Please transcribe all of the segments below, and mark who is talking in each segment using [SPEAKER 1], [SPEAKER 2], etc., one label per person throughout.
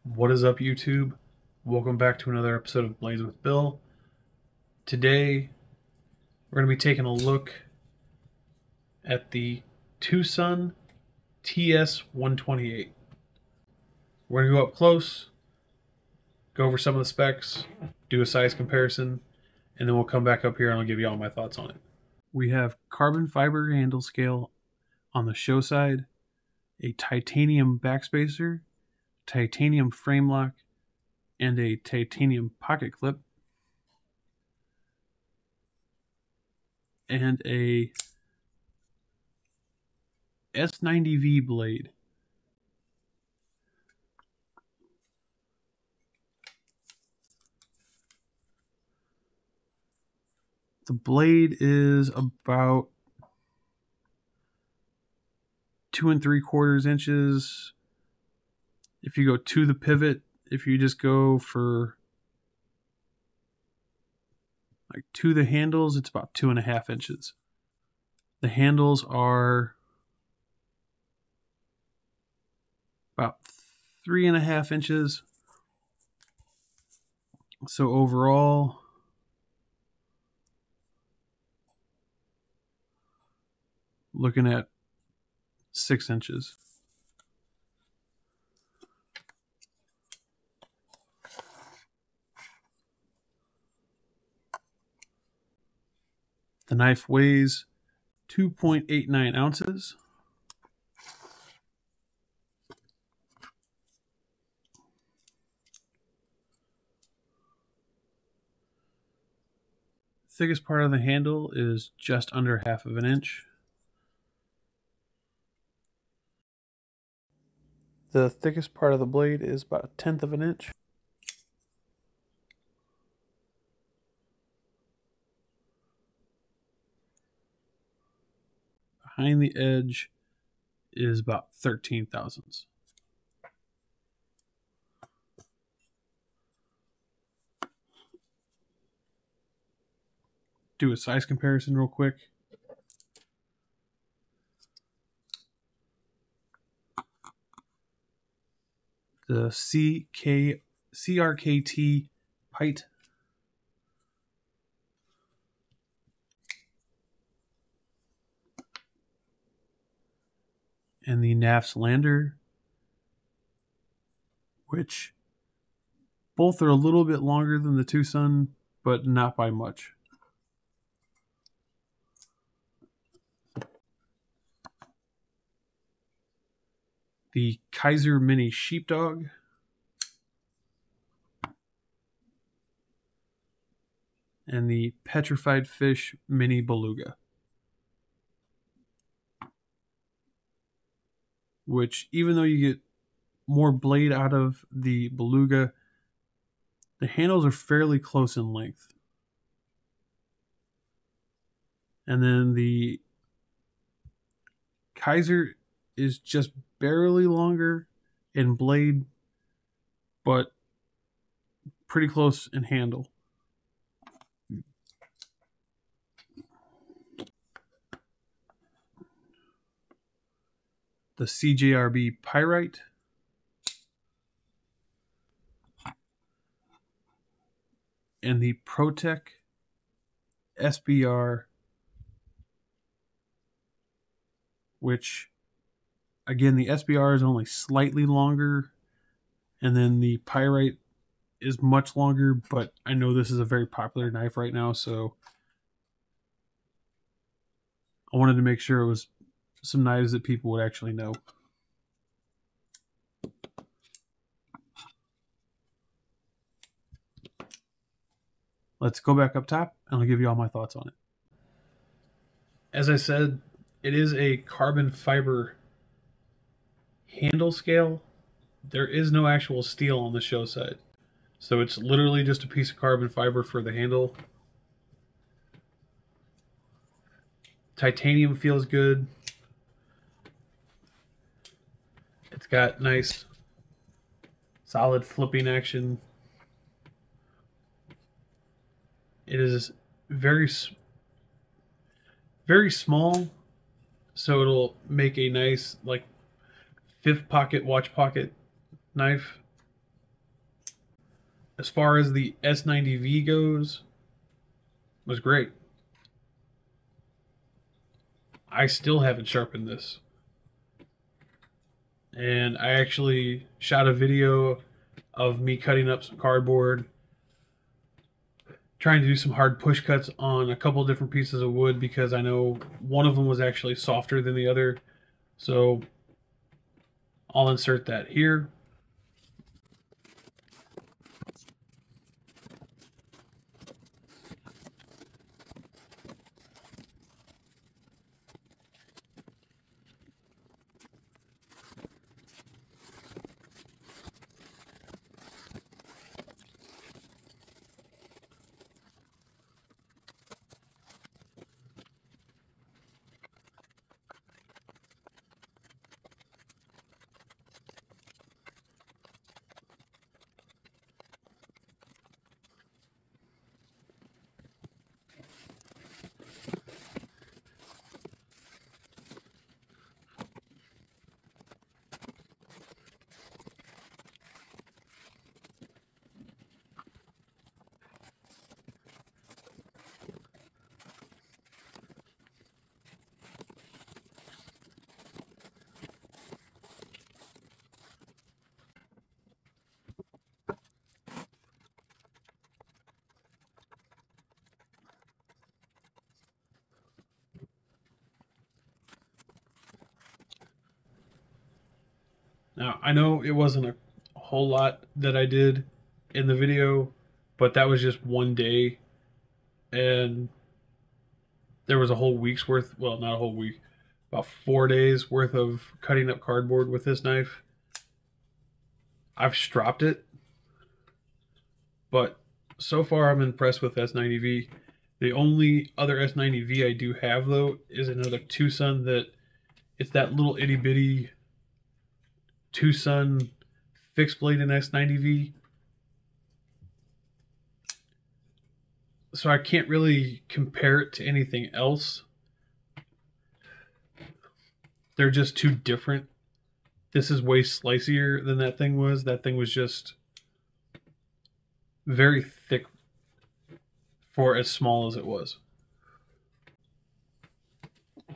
[SPEAKER 1] What is up, YouTube? Welcome back to another episode of Blades with Bill. Today, we're going to be taking a look at the TwoSun TS128. We're going to go up close, go over some of the specs, do a size comparison, and then we'll come back up here and I'll give you all my thoughts on it. We have carbon fiber handle scale on the show side, a titanium backspacer, titanium frame lock, and a titanium pocket clip, and a S90V blade. The blade is about 2 3/4 inches. If you go to the pivot, if you just go for like to the handles, it's about 2.5 inches. The handles are about 3.5 inches. So overall, looking at 6 inches. The knife weighs 2.89 ounces. Thickest part of the handle is just under 1/2 inch. The thickest part of the blade is about 1/10 inch. Behind the edge is about 13 thousandths. Do a size comparison real quick. The CRKT Pite and the NAFS Lander, which both are a little bit longer than the TwoSun, but not by much. The Kaiser Mini Sheepdog, and the Petrified Fish Mini Beluga, which, even though you get more blade out of the Beluga, the handles are fairly close in length. And then the Kaiser is just barely longer in blade, but pretty close in handle. The CJRB Pyrite, and the ProTech SBR, which, again, the SBR is only slightly longer, and then the Pyrite is much longer, but I know this is a very popular knife right now, so I wanted to make sure it was some knives that people would actually know. Let's go back up top and I'll give you all my thoughts on it. As I said, it is a carbon fiber handle scale. There is no actual steel on the show side, so it's literally just a piece of carbon fiber for the handle. Titanium feels good. It's got nice solid flipping action. It is very small, so it'll make a nice like fifth pocket watch pocket knife. As far as the S90V goes, was great. I still haven't sharpened this. And I actually shot a video of me cutting up some cardboard, trying to do some hard push cuts on a couple different pieces of wood because I know one of them was actually softer than the other. So I'll insert that here. Now, I know it wasn't a whole lot that I did in the video, but that was just one day, and there was a whole week's worth, well, not a whole week, about 4 days worth of cutting up cardboard with this knife. I've stropped it, but so far I'm impressed with S90V. The only other S90V I do have, though, is another TwoSun that, it's that little itty bitty TwoSun fixed blade in S90V. So I can't really compare it to anything else. They're just too different. This is way slicier than that thing was. That thing was just very thick for as small as it was.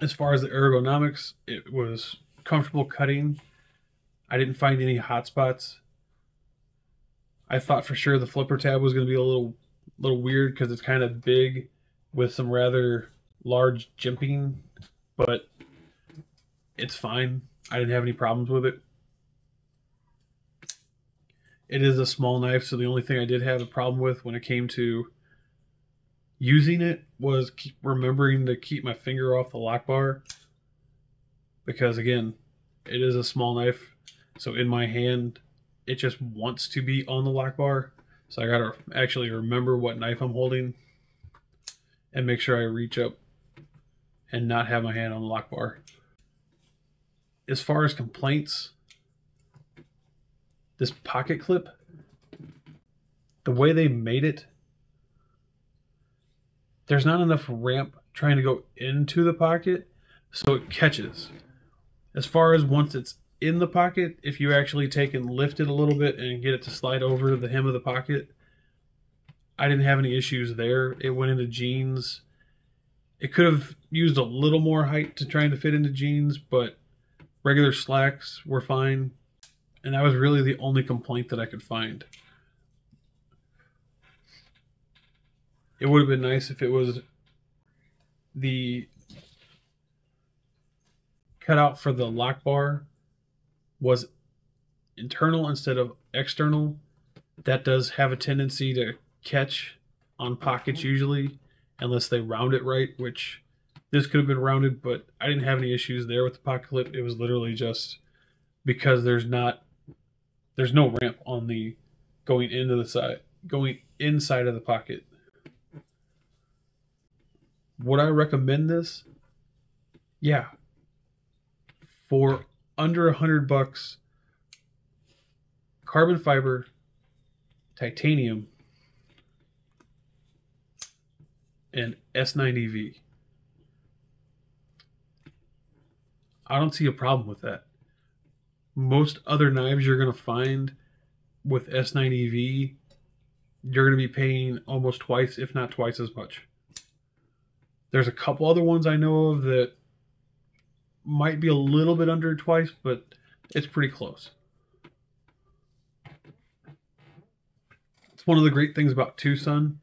[SPEAKER 1] As far as the ergonomics, it was comfortable cutting. I didn't find any hot spots. I thought for sure the flipper tab was going to be a little weird because it's kind of big with some rather large jimping, but it's fine. I didn't have any problems with it. It is a small knife, so the only thing I did have a problem with when it came to using it was remembering to keep my finger off the lock bar, because again, it is a small knife, so in my hand it just wants to be on the lock bar. So I gotta actually remember what knife I'm holding and make sure I reach up and not have my hand on the lock bar. As far as complaints, this pocket clip, the way they made it, there's not enough ramp trying to go into the pocket, so it catches. As far as once it's in the pocket, if you actually take and lift it a little bit and get it to slide over the hem of the pocket, I didn't have any issues there. It went into jeans. It could have used a little more height to trying to fit into jeans, but regular slacks were fine. And that was really the only complaint that I could find. It would have been nice if it was the cutout for the lock bar was internal instead of external. That does have a tendency to catch on pockets usually, unless they round it right, which this could have been rounded, but I didn't have any issues there with the pocket clip. It was literally just because there's no ramp on the going inside of the pocket. Would I recommend this? Yeah. For under $100, carbon fiber, titanium, and S90V. I don't see a problem with that. Most other knives you're going to find with S90V you're going to be paying almost twice, if not twice as much. There's a couple other ones I know of that might be a little bit under twice, but it's pretty close. It's one of the great things about TwoSun.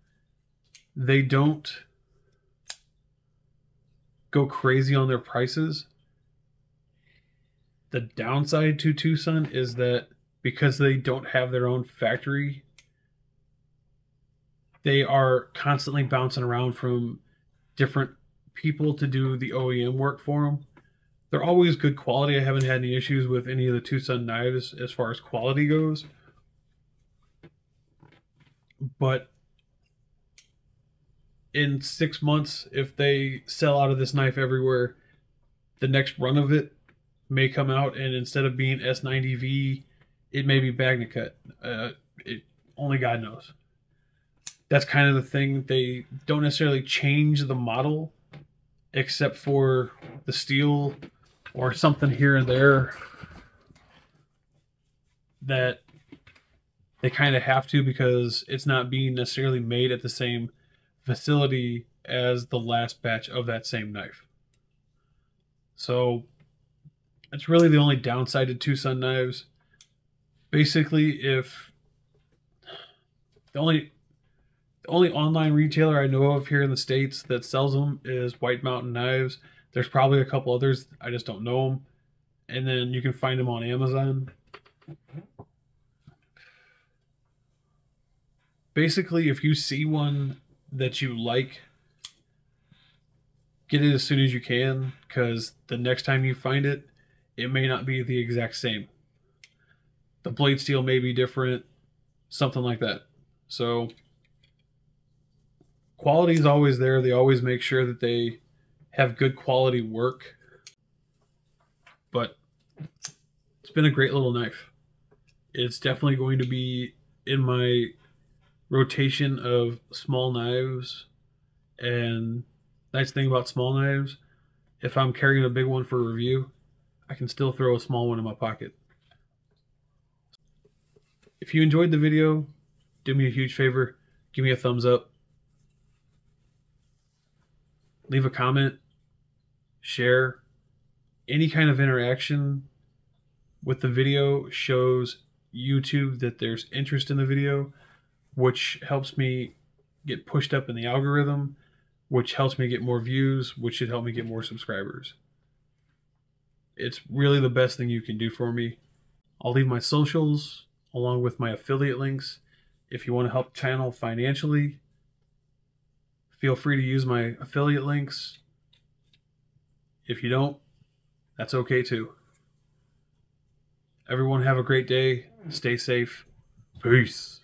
[SPEAKER 1] They don't go crazy on their prices. The downside to TwoSun is that because they don't have their own factory, they are constantly bouncing around from different people to do the OEM work for them. They're always good quality. I haven't had any issues with any of the TwoSun knives as far as quality goes. But in 6 months, if they sell out of this knife everywhere, the next run of it may come out, and instead of being S90V, it may be Bagnacut. Only God knows. That's kind of the thing. They don't necessarily change the model, except for the steel or something here and there that they kind of have to, because it's not being necessarily made at the same facility as the last batch of that same knife. So it's really the only downside to TwoSun knives. Basically, if the only online retailer I know of here in the States that sells them is White Mountain Knives. There's probably a couple others, I just don't know them. And then you can find them on Amazon. Basically, if you see one that you like, get it as soon as you can, because the next time you find it, it may not be the exact same. The blade steel may be different, something like that. So quality is always there. They always make sure that they have good quality work. But it's been a great little knife. It's definitely going to be in my rotation of small knives. And nice thing about small knives, if I'm carrying a big one for review, I can still throw a small one in my pocket. If you enjoyed the video, do me a huge favor, give me a thumbs up. Leave a comment, share. Any kind of interaction with the video shows YouTube that there's interest in the video, which helps me get pushed up in the algorithm, which helps me get more views, which should help me get more subscribers. It's really the best thing you can do for me. I'll leave my socials along with my affiliate links. If you want to help the channel financially, feel free to use my affiliate links. If you don't, that's okay too. Everyone have a great day. Stay safe. Peace.